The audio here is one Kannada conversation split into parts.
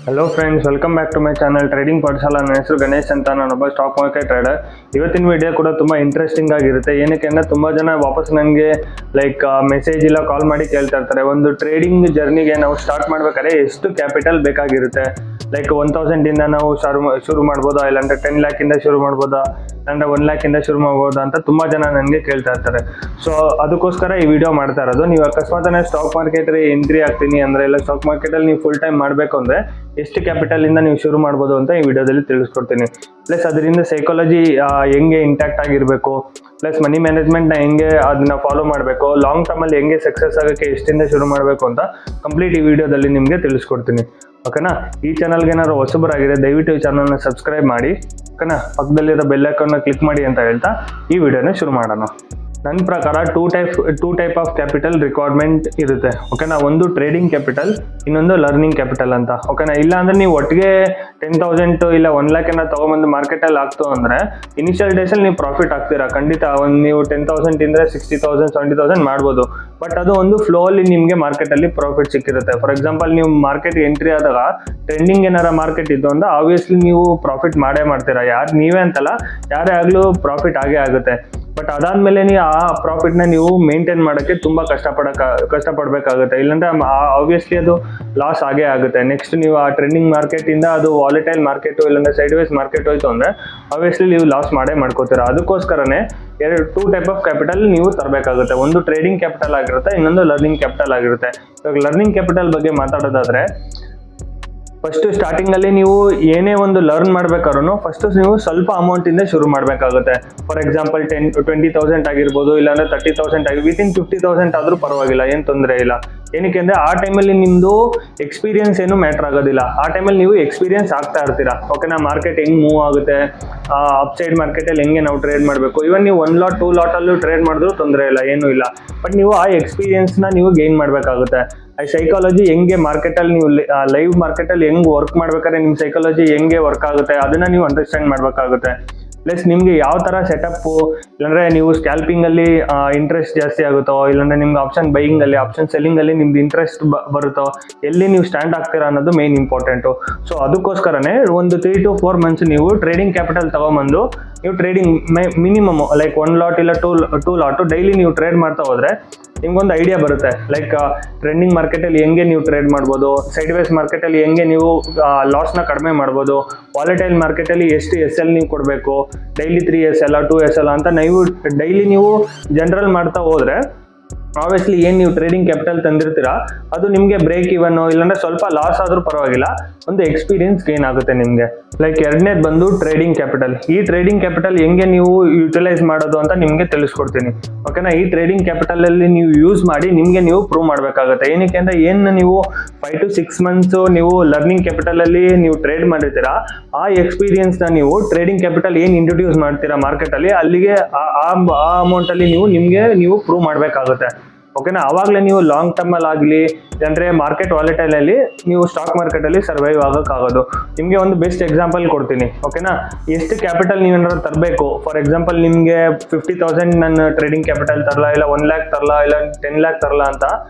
Hello friends, welcome back to my channel trading Pathashala. ನನ್ನ ಹೆಸರು ಗಣೇಶ್ ಅಂತ, ನಾನೊಬ್ಬ ಸ್ಟಾಕ್ ಮಾರ್ಕೆಟ್ ಟ್ರೇಡರ್. ಇವತ್ತಿನ ವಿಡಿಯೋ ಕೂಡ ತುಂಬ ಇಂಟ್ರೆಸ್ಟಿಂಗ್ ಆಗಿರುತ್ತೆ. ಏನಕ್ಕೆ ಅಂದರೆ ತುಂಬ ಜನ ವಾಪಸ್ ನನಗೆ ಮೆಸೇಜ್ ಇಲ್ಲ ಕಾಲ್ ಮಾಡಿ ಕೇಳ್ತಾ ಇರ್ತಾರೆ, ಒಂದು ಟ್ರೇಡಿಂಗ್ ಜರ್ನಿಗೆ ನಾವು ಸ್ಟಾರ್ಟ್ ಮಾಡ್ಬೇಕಾದ್ರೆ ಎಷ್ಟು ಕ್ಯಾಪಿಟಲ್ ಬೇಕಾಗಿರುತ್ತೆ. 1000 ನಾವು ಶುರು ಮಾಡ್ಬೋದಾ, ಇಲ್ಲಾಂದ್ರೆ 10 lakhಯಿಂದ ಶುರು ಮಾಡ್ಬೋದಾ, ಇಲ್ಲಾಂದ್ರೆ 1 lakhಯಿಂದ ಶುರು ಮಾಡ್ಬೋದಾ ಅಂತ ತುಂಬ ಜನ ನನಗೆ ಕೇಳ್ತಾ ಇರ್ತಾರೆ. ಸೊ ಅದಕ್ಕೋಸ್ಕರ ಈ ವಿಡಿಯೋ ಮಾಡ್ತಾ ಇರೋದು. ನೀವು ಅಕಸ್ಮಾತ್ ಸ್ಟಾಕ್ ಮಾರ್ಕೆಟ್ ಎಂಟ್ರಿ ಆಗ್ತೀನಿ ಅಂದರೆ, ಇಲ್ಲ ಸ್ಟಾಕ್ ಮಾರ್ಕೆಟಲ್ಲಿ ನೀವು ಫುಲ್ ಟೈಮ್ ಮಾಡಬೇಕು ಅಂದರೆ ಎಷ್ಟು ಕ್ಯಾಪಿಟಲ್ ಇಂದ ನೀವು ಶುರು ಮಾಡ್ಬೋದು ಅಂತ ಈ ವಿಡಿಯೋದಲ್ಲಿ ತಿಳಿಸ್ಕೊಡ್ತೀನಿ. ಪ್ಲಸ್ ಅದರಿಂದ ಸೈಕಾಲಜಿ ಹೆಂಗೆ ಇಂಟ್ಯಾಕ್ಟ್ ಆಗಿರಬೇಕು, ಪ್ಲಸ್ ಮನಿ ಮ್ಯಾನೇಜ್ಮೆಂಟ್ನ ಹೆಂಗೆ ಅದನ್ನ ಫಾಲೋ ಮಾಡಬೇಕು, ಲಾಂಗ್ ಟರ್ಮಲ್ಲಿ ಹೆಂಗೆ ಸಕ್ಸಸ್ ಆಗೋಕ್ಕೆ ಎಷ್ಟಿಂದ ಶುರು ಮಾಡಬೇಕು ಅಂತ ಕಂಪ್ಲೀಟ್ ಈ ವಿಡಿಯೋದಲ್ಲಿ ನಿಮಗೆ ತಿಳಿಸ್ಕೊಡ್ತೀನಿ. ಓಕೆನಾ? ಈ ಚಾನಲ್ಗೆ ಏನಾದ್ರು ಹೊಸಬರಾಗಿದೆ ದಯವಿಟ್ಟು ಈ ಚಾನಲ್ನ ಸಬ್ಸ್ಕ್ರೈಬ್ ಮಾಡಿ. ಓಕೆನಾ? ಪಕ್ಕದಲ್ಲಿರೋ ಬೆಲ್ ಐಕಾನ್ನ ಕ್ಲಿಕ್ ಮಾಡಿ ಅಂತ ಹೇಳ್ತಾ ಈ ವಿಡಿಯೋನ ಶುರು ಮಾಡೋಣ. ನನ್ನ ಪ್ರಕಾರ two type of capital requirement ಇರುತ್ತೆ. ಓಕೆನಾ? ಒಂದು ಟ್ರೇಡಿಂಗ್ ಕ್ಯಾಪಿಟಲ್, ಇನ್ನೊಂದು ಲರ್ನಿಂಗ್ ಕ್ಯಾಪಿಟಲ್ ಅಂತ. ಓಕೆನಾ? ಇಲ್ಲ ಅಂದ್ರೆ ನೀವು ಒಟ್ಟಿಗೆ 10,000 ಇಲ್ಲ 1 lakh ತೊಗೊಂಬಂದು ಮಾರ್ಕೆಟಲ್ಲಿ ಆಗ್ತು ಅಂದರೆ ಇನಿಷಿಯಲ್ ಡೇಸಲ್ಲಿ ನೀವು ಪ್ರಾಫಿಟ್ ಆಗ್ತೀರಾ ಖಂಡಿತ. ನೀವು 10,000 ಇಂದ್ರೆ 60,000 70,000 ಮಾಡ್ಬೋದು. ಬಟ್ ಅದು ಒಂದು ಫ್ಲೋ ಅಲ್ಲಿ ನಿಮಗೆ ಮಾರ್ಕೆಟಲ್ಲಿ ಪ್ರಾಫಿಟ್ ಸಿಕ್ಕಿರುತ್ತೆ. ಫಾರ್ ಎಕ್ಸಾಂಪಲ್, ನೀವು ಮಾರ್ಕೆಟ್ ಎಂಟ್ರಿ ಆದಾಗ ಟ್ರೆಂಡಿಂಗ್ ಏನಾರ ಮಾರ್ಕೆಟ್ ಇದ್ದು ಅಂದ್ರೆ ಆಬ್ವಿಯಸ್ಲಿ ನೀವು ಪ್ರಾಫಿಟ್ ಮಾಡೇ ಮಾಡ್ತೀರಾ. ನೀವೇ ಅಂತಲ್ಲ, ಯಾರೇ ಆಗಲೂ ಪ್ರಾಫಿಟ್ ಆಗೇ ಆಗುತ್ತೆ. ಬಟ್ ಅದಾದ್ಮೇಲೆ ನೀವು ಆ ಪ್ರಾಫಿಟ್ನ ನೀವು ಮೇಂಟೈನ್ ಮಾಡೋಕ್ಕೆ ತುಂಬ ಕಷ್ಟಪಡಬೇಕಾಗುತ್ತೆ. ಇಲ್ಲಾಂದ್ರೆ ಆಬ್ವಿಯಸ್ಲಿ ಅದು ಲಾಸ್ ಆಗೇ ಆಗುತ್ತೆ. ನೆಕ್ಸ್ಟ್ ನೀವು ಆ ಟ್ರೆಂಡಿಂಗ್ ಮಾರ್ಕೆಟಿಂದ ಅದು ವಾಲಿಟೈಲ್ ಮಾರ್ಕೆಟು ಇಲ್ಲಾಂದ್ರೆ ಸೈಡ್ ವೇಸ್ ಮಾರ್ಕೆಟ್ ಹೋಯ್ತು ಅಂದರೆ ಆಬ್ವಿಯಸ್ಲಿ ನೀವು ಲಾಸ್ ಮಾಡ್ಕೋತೀರಾ. ಅದಕ್ಕೋಸ್ಕರನೇ ಟೂ ಟೈಪ್ ಆಫ್ ಕ್ಯಾಪಿಟಲ್ ನೀವು ತರಬೇಕಾಗುತ್ತೆ. ಒಂದು ಟ್ರೇಡಿಂಗ್ ಕ್ಯಾಪಿಟಲ್ ಆಗಿರುತ್ತೆ, ಇನ್ನೊಂದು ಲರ್ನಿಂಗ್ ಕ್ಯಾಪಿಟಲ್ ಆಗಿರುತ್ತೆ. ಇವಾಗ ಲರ್ನಿಂಗ್ ಕ್ಯಾಪಿಟಲ್ ಬಗ್ಗೆ ಮಾತಾಡೋದಾದ್ರೆ, ಫಸ್ಟ್ ಸ್ಟಾರ್ಟಿಂಗ್ ಅಲ್ಲಿ ನೀವು ಏನೇ ಒಂದು ಲರ್ನ್ ಮಾಡ್ಬೇಕಾದ್ರೂ ಫಸ್ಟ್ ನೀವು ಸ್ವಲ್ಪ ಅಮೌಂಟ್ ಇಂದ ಶುರು ಮಾಡಬೇಕಾಗುತ್ತೆ. ಫಾರ್ ಎಕ್ಸಾಂಪಲ್ 20,000 ಆಗಿರ್ಬೋದು, ಇಲ್ಲಾಂದ್ರೆ 30,000 ಆಗಿ ವಿತಿನ್ 50,000 ಆದ್ರೂ ಪರವಾಗಿಲ್ಲ, ಏನ್ ತೊಂದರೆ ಇಲ್ಲ. ಏನಕ್ಕೆ ಅಂದ್ರೆ ಆ ಟೈಮಲ್ಲಿ ನಿಮ್ದು ಎಕ್ಸ್ಪೀರಿಯನ್ಸ್ ಏನು ಮ್ಯಾಟರ್ ಆಗೋದಿಲ್ಲ. ಆ ಟೈಮಲ್ಲಿ ನೀವು ಎಕ್ಸ್ಪೀರಿಯನ್ಸ್ ಆಗ್ತಾ ಇರ್ತೀರಾ. ಓಕೆನಾ? ಮಾರ್ಕೆಟ್ ಹೆಂಗ್ ಮೂವ್ ಆಗುತ್ತೆ, ಅಪ್ಸೈಡ್ ಮಾರ್ಕೆಟಲ್ಲಿ ಹೆಂಗೆ ನಾವು ಟ್ರೇಡ್ ಮಾಡಬೇಕು, ಇವನ್ ನೀವು 1 lot 2 lot ಅಲ್ಲೂ ಟ್ರೇಡ್ ಮಾಡಿದ್ರು ತೊಂದರೆ ಇಲ್ಲ, ಏನೂ ಇಲ್ಲ. ಬಟ್ ನೀವು ಆ ಎಕ್ಸ್ಪೀರಿಯನ್ಸ್ನ ನೀವು ಗೇನ್ ಮಾಡಬೇಕಾಗುತ್ತೆ. ಆ ಸೈಕಾಲಜಿ ಹೆಂಗೆ ಮಾರ್ಕೆಟಲ್ಲಿ ನೀವು ಲೈವ್ ಮಾರ್ಕೆಟಲ್ಲಿ ಹೆಂಗೆ ವರ್ಕ್ ಮಾಡ್ಬೇಕಾದ್ರೆ ನಿಮ್ಮ ಸೈಕಾಲಜಿ ಹೆಂಗೆ ವರ್ಕ್ ಆಗುತ್ತೆ ಅದನ್ನ ನೀವು ಅಂಡರ್ಸ್ಟ್ಯಾಂಡ್ ಮಾಡಬೇಕಾಗುತ್ತೆ. ಪ್ಲಸ್ ನಿಮಗೆ ಯಾವ ಥರ ಸೆಟಪ್ಪು, ಇಲ್ಲಾಂದರೆ ನೀವು ಸ್ಕ್ಯಾಲ್ಪಿಂಗಲ್ಲಿ ಇಂಟ್ರೆಸ್ಟ್ ಜಾಸ್ತಿ ಆಗುತ್ತೋ, ಇಲ್ಲಾಂದರೆ ನಿಮ್ಗೆ ಆಪ್ಷನ್ ಬೈಯಿಂಗಲ್ಲಿ ಆಪ್ಷನ್ ಸೆಲ್ಲಿಂಗಲ್ಲಿ ನಿಮ್ದು ಇಂಟ್ರೆಸ್ಟ್ ಬರುತ್ತೋ, ಎಲ್ಲಿ ನೀವು ಸ್ಟ್ಯಾಂಡ್ ಆಗ್ತೀರಾ ಅನ್ನೋದು ಮೇನ್ ಇಂಪಾರ್ಟೆಂಟು. ಸೊ ಅದಕ್ಕೋಸ್ಕರನೇ ಒಂದು 3 to 4 months ನೀವು ಟ್ರೇಡಿಂಗ್ ಕ್ಯಾಪಿಟಲ್ ತಗೊಂಬಂದು ನೀವು ಟ್ರೇಡಿಂಗ್ ಮಿನಿಮಮ್ 1 lot ಇಲ್ಲ 2 lot ಡೈಲಿ ನೀವು ಟ್ರೇಡ್ ಮಾಡ್ತಾ ಹೋದರೆ ನಿಮ್ಗೊಂದು ಐಡಿಯಾ ಬರುತ್ತೆ. ಟ್ರೆಂಡಿಂಗ್ ಮಾರ್ಕೆಟಲ್ಲಿ ಹೆಂಗೆ ನೀವು ಟ್ರೇಡ್ ಮಾಡ್ಬೋದು, ಸೈಡ್ ವೇಸ್ ಮಾರ್ಕೆಟಲ್ಲಿ ಹೆಂಗೆ ನೀವು ಲಾಸ್ನ ಕಡಿಮೆ ಮಾಡ್ಬೋದು, ವಾಲೆಟೈಲ್ ಮಾರ್ಕೆಟಲ್ಲಿ ಎಷ್ಟು SL ನೀವು ಕೊಡಬೇಕು, ಡೈಲಿ 3 SL 2 SL ಅಂತ ನೀವು ಡೈಲಿ ನೀವು ಜನರಲ್ ಮಾಡ್ತಾ ಹೋದರೆ ಆಬ್ವಿಯಸ್ಲಿ ಏನು ನೀವು ಟ್ರೇಡಿಂಗ್ ಕ್ಯಾಪಿಟಲ್ ತಂದಿರ್ತೀರಾ ಅದು ನಿಮಗೆ ಬ್ರೇಕ್ ಇವನ್ ಇಲ್ಲಾಂದ್ರೆ ಸ್ವಲ್ಪ ಲಾಸ್ ಆದ್ರೂ ಪರವಾಗಿಲ್ಲ, ಒಂದು ಎಕ್ಸ್ಪೀರಿಯನ್ಸ್ ಗೇನ್ ಆಗುತ್ತೆ ನಿಮಗೆ. ಎರಡನೇದು ಬಂದು ಟ್ರೇಡಿಂಗ್ ಕ್ಯಾಪಿಟಲ್. ಈ ಟ್ರೇಡಿಂಗ್ ಕ್ಯಾಪಿಟಲ್ ಹೆಂಗೆ ನೀವು ಯುಟಿಲೈಸ್ ಮಾಡೋದು ಅಂತ ನಿಮಗೆ ತಿಳಿಸ್ಕೊಡ್ತೀನಿ. ಓಕೆನಾ? ಈ ಟ್ರೇಡಿಂಗ್ ಕ್ಯಾಪಿಟಲ್ ಅಲ್ಲಿ ನೀವು ಯೂಸ್ ಮಾಡಿ ನಿಮಗೆ ನೀವು ಪ್ರೂವ್ ಮಾಡಬೇಕಾಗುತ್ತೆ. ಏನಕ್ಕೆ ಅಂದ್ರೆ ಏನು ನೀವು 5 to 6 months ನೀವು ಲರ್ನಿಂಗ್ ಕ್ಯಾಪಿಟಲ್ ಅಲ್ಲಿ ನೀವು ಟ್ರೇಡ್ ಮಾಡಿರ್ತೀರಾ, ಆ ಎಕ್ಸ್ಪೀರಿಯನ್ಸ್ ನ ನೀವು ಟ್ರೇಡಿಂಗ್ ಕ್ಯಾಪಿಟಲ್ ಏನು ಇಂಟ್ರೊಡ್ಯೂಸ್ ಮಾಡ್ತೀರಾ ಮಾರ್ಕೆಟ್ ಅಲ್ಲಿ, ಅಲ್ಲಿಗೆ ಆ ಅಮೌಂಟ್ ಅಲ್ಲಿ ನೀವು ಪ್ರೂವ್ ಮಾಡಬೇಕಾಗುತ್ತೆ. ಓಕೆನಾ? ಆವಾಗಲೇ ನೀವು ಲಾಂಗ್ ಟರ್ಮ್ ಅಲ್ಲಿ ಆಗಲಿ ಅಂದರೆ ಮಾರ್ಕೆಟ್ ವಾಲೆಟೈಲ್ ಅಲ್ಲಿ ನೀವು ಸ್ಟಾಕ್ ಮಾರ್ಕೆಟ್ ಅಲ್ಲಿ ಸರ್ವೈವ್ ಆಗೋಕ್ಕಾಗೋದು. ನಿಮಗೆ ಒಂದು ಬೆಸ್ಟ್ ಎಕ್ಸಾಂಪಲ್ ಕೊಡ್ತೀನಿ. ಓಕೆನಾ? ಎಷ್ಟು ಕ್ಯಾಪಿಟಲ್ ನೀವೇನಾದ್ರು ತರಬೇಕು, ಫಾರ್ ಎಕ್ಸಾಂಪಲ್ ನಿಮಗೆ 50,000 ನನ್ನ ಟ್ರೇಡಿಂಗ್ ಕ್ಯಾಪಿಟಲ್ ತರಲ್ಲ, ಇಲ್ಲ 1 lakh ತರಲ್ಲ, ಇಲ್ಲ 10 lakh ತರಲ್ಲ ಅಂತ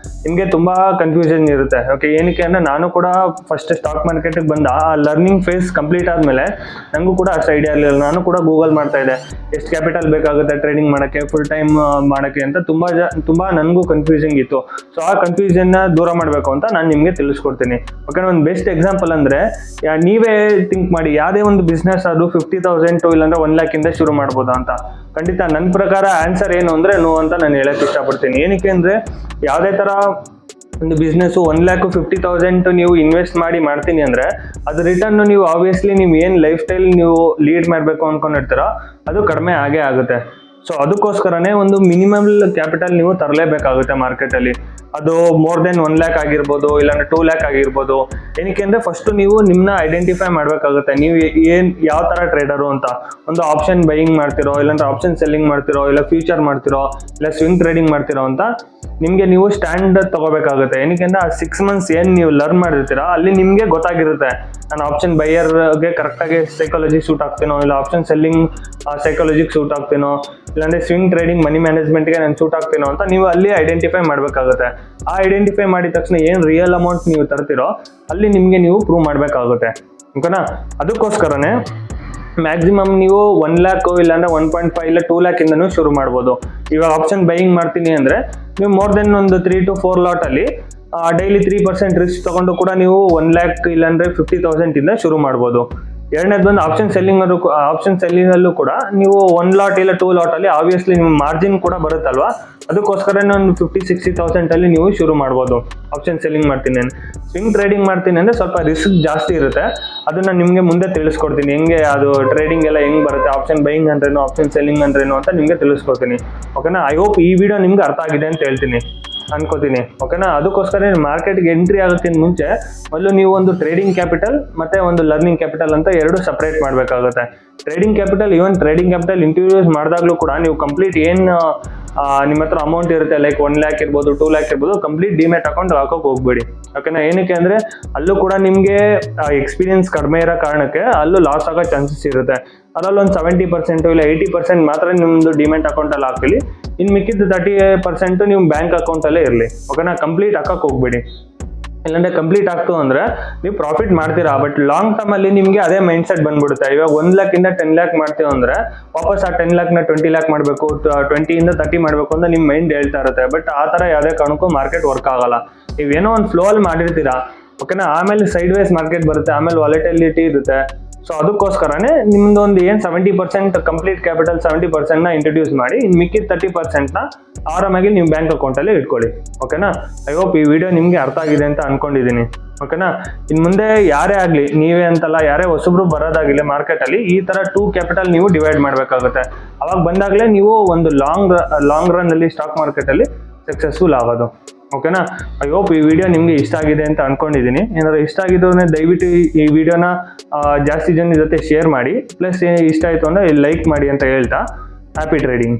ನಿಮಗೆ ತುಂಬಾ ಕನ್ಫ್ಯೂಷನ್ ಇರುತ್ತೆ. ಓಕೆ? ಏನಕ್ಕೆ ಅಂದ್ರೆ ನಾನು ಕೂಡ ಫಸ್ಟ್ ಸ್ಟಾಕ್ ಮಾರ್ಕೆಟ್ಗೆ ಬಂದ ಆ ಲರ್ನಿಂಗ್ ಫೇಸ್ ಕಂಪ್ಲೀಟ್ ಆದ್ಮೇಲೆ ನನಗೂ ಕೂಡ ಅಷ್ಟು ಐಡಿಯಾ ಇರಲಿಲ್ಲ. ನಾನು ಕೂಡ ಗೂಗಲ್ ಮಾಡ್ತಾ ಇದ್ದೆ ಎಷ್ಟು ಕ್ಯಾಪಿಟಲ್ ಬೇಕಾಗುತ್ತೆ ಟ್ರೇಡಿಂಗ್ ಮಾಡೋಕ್ಕೆ, ಫುಲ್ ಟೈಮ್ ಮಾಡೋಕ್ಕೆ ಅಂತ ತುಂಬಾ ನನಗೂ ಕನ್ಫ್ಯೂಷನ್ ಇತ್ತು. ಸೊ ಆ ಕನ್ಫ್ಯೂಷನ್ ನ ದೂರ ಮಾಡಬೇಕು ಅಂತ ನಾನು ನಿಮಗೆ ತಿಳಿಸ್ಕೊಡ್ತೀನಿ. ಓಕೆ? ಒಂದು ಬೆಸ್ಟ್ ಎಕ್ಸಾಂಪಲ್ ಅಂದ್ರೆ ನೀವೇ ಥಿಂಕ್ ಮಾಡಿ, ಯಾವುದೇ ಒಂದು ಬಿಸ್ನೆಸ್ ಅದು 50,000 ಇಲ್ಲಾಂದ್ರೆ 1 lakh ಇಂದ ಶುರು ಮಾಡ್ಬೋದಾ ಅಂತ. ಖಂಡಿತ ನನ್ನ ಪ್ರಕಾರ ಆನ್ಸರ್ ಏನು ಅಂದ್ರೆ ನೋ ಅಂತ ನಾನು ಹೇಳಕ್ ಇಷ್ಟಪಡ್ತೀನಿ. ಏನಕ್ಕೆ ಅಂದ್ರೆ ಯಾವುದೇ ತರ ಒಂದು ಬಿಸ್ನೆಸ್ 1 lakh 50,000 ನೀವು ಇನ್ವೆಸ್ಟ್ ಮಾಡ್ತೀನಿ ಅಂದ್ರೆ ಅದು ರಿಟರ್ನ್ ನೀವು ಆಬ್ವಿಯಸ್ಲಿ ನೀವು ಏನು ಲೈಫ್ ಸ್ಟೈಲ್ ನೀವು ಲೀಡ್ ಮಾಡಬೇಕು ಅನ್ಕೊಂಡಿರ್ತೀರೋ ಅದು ಕಡಿಮೆ ಆಗೇ ಆಗುತ್ತೆ. ಸೊ ಅದಕ್ಕೋಸ್ಕರನೇ ಒಂದು ಮಿನಿಮಮ್ ಕ್ಯಾಪಿಟಲ್ ನೀವು ತರಲೇಬೇಕಾಗುತ್ತೆ ಮಾರ್ಕೆಟಲ್ಲಿ. ಅದು ಮೋರ್ ದೆನ್ 1 lakh ಆಗಿರ್ಬೋದು, ಇಲ್ಲಾಂದ್ರೆ 2 lakh ಆಗಿರ್ಬೋದು. ಏನಕ್ಕೆ ಅಂದ್ರೆ ಫಸ್ಟ್ ನೀವು ನಿಮ್ಮನ್ನ ಐಡೆಂಟಿಫೈ ಮಾಡಬೇಕಾಗುತ್ತೆ. ನೀವು ಯಾವ ತರ ಟ್ರೇಡರು ಅಂತ. ಒಂದು ಆಪ್ಷನ್ ಬೈಯಿಂಗ್ ಮಾಡ್ತಿರೋ, ಇಲ್ಲಾಂದ್ರೆ ಆಪ್ಷನ್ ಸೆಲ್ಲಿಂಗ್ ಮಾಡ್ತಿರೋ, ಇಲ್ಲ ಫ್ಯೂಚರ್ ಮಾಡ್ತಿರೋ, ಇಲ್ಲ ಸ್ವಿಂಗ್ ಟ್ರೇಡಿಂಗ್ ಮಾಡ್ತಿರೋ ಅಂತ ನಿಮಗೆ ನೀವು ಸ್ಟ್ಯಾಂಡ್ ತಗೋಬೇಕಾಗುತ್ತೆ. ಏನಕ್ಕೆ ಅಂದ್ರೆ ಆ 6 months ಏನು ನೀವು ಲರ್ನ್ ಮಾಡಿರ್ತೀರಾ ಅಲ್ಲಿ ನಿಮಗೆ ಗೊತ್ತಾಗಿರುತ್ತೆ ನಾನು ಆಪ್ಷನ್ ಬೈಯರ್ಗೆ ಕರೆಕ್ಟಾಗಿ ಸೈಕಾಲಜಿ ಸೂಟ್ ಆಗ್ತೀನೋ, ಇಲ್ಲ ಆಪ್ಷನ್ ಸೆಲ್ಲಿಂಗ್ ಸೈಕಾಲಜಿಗೆ ಸೂಟ್ ಆಗ್ತೀನೋ, ಇಲ್ಲಾಂದ್ರೆ ಸ್ವಿಂಗ್ ಟ್ರೇಡಿಂಗ್ ಮನಿ ಮ್ಯಾನೇಜ್ಮೆಂಟ್ಗೆ ನಾನು ಸೂಟ್ ಆಗ್ತೀನೋ ಅಂತ ನೀವು ಅಲ್ಲಿ ಐಡೆಂಟಿಫೈ ಮಾಡಬೇಕಾಗುತ್ತೆ. ಆ ಐಡೆಂಟಿಫೈ ಮಾಡಿದ ತಕ್ಷಣ ಏನು ರಿಯಲ್ ಅಮೌಂಟ್ ನೀವು ತರ್ತಿರೋ ಅಲ್ಲಿ ನಿಮಗೆ ನೀವು ಪ್ರೂವ್ ಮಾಡಬೇಕಾಗುತ್ತೆ. ಓಕೆನಾ? ಅದಕ್ಕೋಸ್ಕರನೇ ಮ್ಯಾಕ್ಸಿಮಮ್ ನೀವು 1 lakh ಇಲ್ಲಾಂದ್ರೆ 1.5 ಇಲ್ಲ 2 lakh ಇಂದನೂ ಶುರು ಮಾಡ್ಬೋದು. ಇವಾಗ ಆಪ್ಷನ್ ಬೈಯಿಂಗ್ ಮಾಡ್ತೀನಿ ಅಂದರೆ ನೀವು ಮೋರ್ ದೆನ್ ಒಂದು 3 to 4 lot ಅಲ್ಲಿ ಡೈಲಿ 3% ರಿಸ್ಕ್ ತಗೊಂಡು ಕೂಡ ನೀವು 1 lakh ಇಲ್ಲಾಂದ್ರೆ 50,000 ಇಂದ ಶುರು ಮಾಡ್ಬೋದು. ಎರಡನೇದು ಬಂದು ಆಪ್ಷನ್ ಸೆಲ್ಲಿಂಗಲ್ಲೂ ಕೂಡ ನೀವು 1 lot ಇಲ್ಲ 2 lot ಅಲ್ಲಿ ಆಬ್ವಿಯಸ್ಲಿ ನಿಮ್ಮ ಮಾರ್ಜಿನ್ ಕೂಡ ಬರುತ್ತಲ್ವಾ, ಅದಕ್ಕೋಸ್ಕರ ಒಂದು 50,000-60,000 ಅಲ್ಲಿ ನೀವು ಶುರು ಮಾಡ್ಬೋದು. ಆಪ್ಷನ್ ಸೆಲ್ಲಿಂಗ್ ಮಾಡ್ತೀನಿ, ಸ್ವಿಂಗ್ ಟ್ರೇಡಿಂಗ್ ಮಾಡ್ತೀನಿ ಅಂದರೆ ಸ್ವಲ್ಪ ರಿಸ್ಕ್ ಜಾಸ್ತಿ ಇರುತ್ತೆ. ಅದನ್ನ ನಿಮಗೆ ಮುಂದೆ ತಿಳಿಸ್ಕೊಡ್ತೀನಿ, ಹೆಂಗೆ ಅದು ಟ್ರೇಡಿಂಗ್ ಎಲ್ಲ ಹೆಂಗೆ ಬರುತ್ತೆ, ಆಪ್ಷನ್ ಬೈಯಿಂಗ್ ಅಂದ್ರೇನು, ಆಪ್ಷನ್ ಸೆಲ್ಲಿಂಗ್ ಅಂದ್ರೇನು ಅಂತ ನಿಮಗೆ ತಿಳಿಸ್ಕೊಡ್ತೀನಿ. ಓಕೆನಾ? ಐ ಹೋಪ್ ಈ ವಿಡಿಯೋ ನಿಮ್ಗೆ ಅರ್ಥ ಆಗಿದೆ ಅಂತ ಹೇಳ್ತೀನಿ ಅನ್ಕೋತೀನಿ. ಓಕೆನಾ? ಅದಕ್ಕೋಸ್ಕರ ಮಾರ್ಕೆಟ್ಗೆ ಎಂಟ್ರಿ ಆಗೋಕ್ಕಿಂತ ಮುಂಚೆ ಮೊದಲು ನೀವು ಒಂದು ಟ್ರೇಡಿಂಗ್ ಕ್ಯಾಪಿಟಲ್ ಮತ್ತೆ ಒಂದು ಲರ್ನಿಂಗ್ ಕ್ಯಾಪಿಟಲ್ ಅಂತ ಎರಡು ಸಪ್ರೇಟ್ ಮಾಡಬೇಕಾಗುತ್ತೆ. ಟ್ರೇಡಿಂಗ್ ಕ್ಯಾಪಿಟಲ್ ಇಂಟ್ರೊಡ್ಯೂಸ್ ಮಾಡಿದಾಗಲೂ ಕೂಡ ನೀವು ಕಂಪ್ಲೀಟ್ ಏನು ನಿಮ್ಮ ಹತ್ರ ಅಮೌಂಟ್ ಇರುತ್ತೆ, ಲೈಕ್ 1 lakh ಇರ್ಬೋದು, 2 lakh ಇರ್ಬೋದು, ಕಂಪ್ಲೀಟ್ ಡಿಮ್ಯಾಟ್ ಅಕೌಂಟ್ ಹಾಕೋಕೆ ಹೋಗ್ಬೇಡಿ. ಓಕೆನಾ? ಏನಕ್ಕೆ ಅಂದರೆ ಅಲ್ಲೂ ಕೂಡ ನಿಮಗೆ ಎಕ್ಸ್ಪೀರಿಯನ್ಸ್ ಕಡಿಮೆ ಇರೋ ಕಾರಣಕ್ಕೆ ಅಲ್ಲೂ ಲಾಸ್ ಆಗೋ ಚಾನ್ಸಸ್ ಇರುತ್ತೆ. ಅದರಲ್ಲಿ ಒಂದು 70% ಇಲ್ಲ 80% ಮಾತ್ರ ನಿಮ್ಮದು ಡಿಮ್ಯಾಟ್ ಅಕೌಂಟಲ್ಲಿ ಹಾಕಲಿ, ಇನ್ನು ಮಿಕ್ಕಿದ್ದು 30% ನಿಮ್ಮ ಬ್ಯಾಂಕ್ ಅಕೌಂಟಲ್ಲೇ ಇರಲಿ. ಓಕೆನಾ? ಕಂಪ್ಲೀಟ್ ಹಾಕಕ್ಕೆ ಹೋಗ್ಬೇಡಿ. ಇಲ್ಲಾಂದ್ರೆ ಕಂಪ್ಲೀಟ್ ಆಗ್ತು ಅಂದ್ರೆ ನೀವು ಪ್ರಾಫಿಟ್ ಮಾಡ್ತೀರಾ, ಬಟ್ ಲಾಂಗ್ ಟರ್ಮ್ ಅಲ್ಲಿ ನಿಮಗೆ ಅದೇ ಮೈಂಡ್ ಸೆಟ್ ಬಂದ್ಬಿಡುತ್ತೆ. ಇವಾಗ 1 lakh ಇಂದ 10 lakh ಮಾಡ್ತೀವಿ ಅಂದ್ರೆ ವಾಪಸ್ ಆ 10 lakh ನ 20 lakh ಮಾಡಬೇಕು, 20 ಇಂದ 30 ಮಾಡಬೇಕು ಅಂತ ನಿಮ್ಮ ಮೈಂಡ್ ಹೇಳ್ತಾ ಇರುತ್ತೆ. ಬಟ್ ಆ ಥರ ಯಾವುದೇ ಕಾರಣಕ್ಕೂ ಮಾರ್ಕೆಟ್ ವರ್ಕ್ ಆಗಲ್ಲ. ನೀವೇನೋ ಒಂದು ಫ್ಲೋ ಅಲ್ಲಿ ಮಾಡಿರ್ತೀರಾ, ಓಕೆನಾ? ಆಮೇಲೆ ಸೈಡ್ ವೇಸ್ ಮಾರ್ಕೆಟ್ ಬರುತ್ತೆ, ಆಮೇಲೆ ವಾಲಿಟಿಲಿಟಿ ಇರುತ್ತೆ. ಸೊ ಅದಕ್ಕೋಸ್ಕರನೇ ನಿಮ್ದು ಒಂದು ಏನು 70% ಕಂಪ್ಲೀಟ್ ಕ್ಯಾಪಿಟಲ್ 70% ಇಂಟ್ರೊಡ್ಯೂಸ್ ಮಾಡಿ, ಇನ್ನು ಮಿಕ್ಕಿದ 30% ಆರಾಮಾಗಿ ನೀವು ಬ್ಯಾಂಕ್ ಅಕೌಂಟಲ್ಲಿ ಇಟ್ಕೊಳ್ಳಿ. ಓಕೆನಾ? ಐ ಹೋಪ್ ಈ ವಿಡಿಯೋ ನಿಮಗೆ ಅರ್ಥ ಆಗಿದೆ ಅಂತ ಅನ್ಕೊಂಡಿದ್ದೀನಿ. ಓಕೆನಾ? ಇನ್ನು ಮುಂದೆ ಯಾರೇ ಆಗಲಿ, ನೀವೇ ಅಂತಲ್ಲ, ಯಾರೇ ಹೊಸಬ್ರು ಬರೋದಾಗಿಲ್ಲ ಮಾರ್ಕೆಟಲ್ಲಿ, ಈ ಥರ 2 ಕ್ಯಾಪಿಟಲ್ ನೀವು ಡಿವೈಡ್ ಮಾಡಬೇಕಾಗುತ್ತೆ. ಅವಾಗ ಬಂದಾಗಲೇ ನೀವು ಒಂದು ಲಾಂಗ್ ರನ್ ಅಲ್ಲಿ ಸ್ಟಾಕ್ ಮಾರ್ಕೆಟಲ್ಲಿ ಸಕ್ಸಸ್ಫುಲ್ ಆಗೋದು. ಓಕೆನಾ? ಐ ಹೋಪ್ ಈ ವಿಡಿಯೋ ನಿಮಗೆ ಇಷ್ಟ ಆಗಿದೆ ಅಂತ ಅನ್ಕೊಂಡಿದ್ದೀನಿ. ಏನಾದ್ರು ಇಷ್ಟ ಆಗಿದ್ರೆ ದಯವಿಟ್ಟು ಈ ವಿಡಿಯೋನ ಜಾಸ್ತಿ ಜನ ಜೊತೆ ಶೇರ್ ಮಾಡಿ, ಪ್ಲಸ್ ಇಷ್ಟ ಆಯಿತು ಅಂದರೆ ಲೈಕ್ ಮಾಡಿ ಅಂತ ಹೇಳ್ತಾ, ಹ್ಯಾಪಿ ಟ್ರೇಡಿಂಗ್.